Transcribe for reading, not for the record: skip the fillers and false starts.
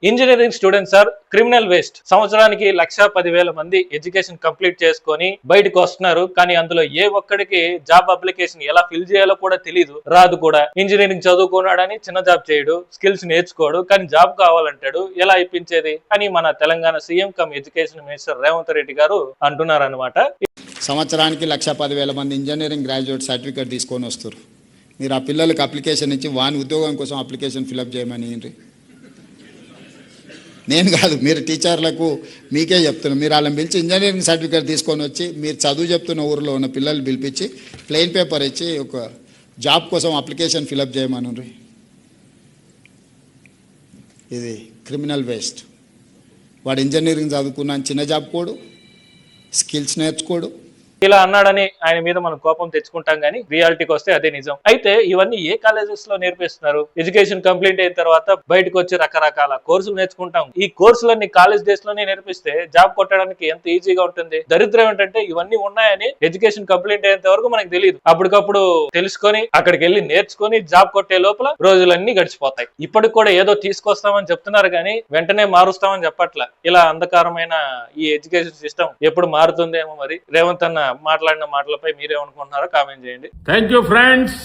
Engineering students are criminal waste. సంవత్సరానికి 1,10,000 మంది education complete చేసుకొని బయటకు వస్తున్నారు. కానీ అందులో ఏ ఒక్కడికి జాబ్ అప్లికేషన్ ఎలా ఫిల్ చేయాలో కూడా తెలియదు, రాదు కూడా. ఇంజనీరింగ్ చదువుకున్నాడని చిన్న జాబ్ చేయడు, స్కిల్స్ నేర్చుకోడు, కానీ జాబ్ కావాలంటాడు. ఎలా ఇప్పించేది అని మన Telangana CM come education minister Revanth Reddy గారు అంటున్నారు అనమాట. సంవత్సరానికి 1,10,000 మంది ఇంజనీరింగ్ గ్రాడ్యుయేట్ సర్టిఫికేట్ తీసుకొని వస్తారు. మీరు ఆ పిల్లలకి అప్లికేషన్ ఇచ్చి వాని ఉద్యోగం కోసం అప్లికేషన్ ఫిలప్ చేయమని నేను కాదు, మీరు టీచర్లకు మీకే చెప్తున్నాను. మీరు వాళ్ళని పిలిచి ఇంజనీరింగ్ సర్టిఫికేట్ తీసుకొని వచ్చి మీరు చదువు చెప్తున్న ఊరిలో ఉన్న పిల్లలు పిలిపించి ప్లెయిన్ పేపర్ ఇచ్చి ఒక జాబ్ కోసం అప్లికేషన్ ఫిలప్ చేయమని. ఇది క్రిమినల్ వేస్ట్. వాడు ఇంజనీరింగ్ చదువుకున్న చిన్న జాబ్ కోడు, స్కిల్స్ నేర్చుకోడు. ఇలా అన్నాడని ఆయన మీద మనం కోపం తెచ్చుకుంటాం, కానీ రియాలిటీకి వస్తే అదే నిజం. అయితే ఇవన్నీ ఏ కాలేజెస్ లో నేర్పిస్తున్నారు? ఎడ్యుకేషన్ కంప్లీట్ అయిన తర్వాత బయటకు వచ్చి రకరకాల కోర్సులు నేర్చుకుంటాం. ఈ కోర్సులన్నీ కాలేజ్ డేస్ లోనే నేర్పిస్తే జాబ్ కొట్టడానికి ఎంత ఈజీగా ఉంటుంది. దరిద్రం ఏంటంటే ఇవన్నీ ఉన్నాయని ఎడ్యుకేషన్ కంప్లీట్ అయ్యేంత వరకు మనకు తెలియదు. అప్పటికప్పుడు తెలుసుకొని అక్కడికి వెళ్ళి నేర్చుకొని జాబ్ కొట్టే లోపల రోజులన్నీ గడిచిపోతాయి. ఇప్పటికి కూడా ఏదో తీసుకొస్తామని చెప్తున్నారు, కానీ వెంటనే మారుస్తామని చెప్పట్ల. ఇలా అంధకారమైన ఈ ఎడ్యుకేషన్ సిస్టమ్ ఎప్పుడు మారుతుందేమో. మరి రేవంత్ అన్న మాట్లాడిన మాటలపై మీరేమనుకుంటున్నారో కామెంట్ చేయండి. Thank you friends.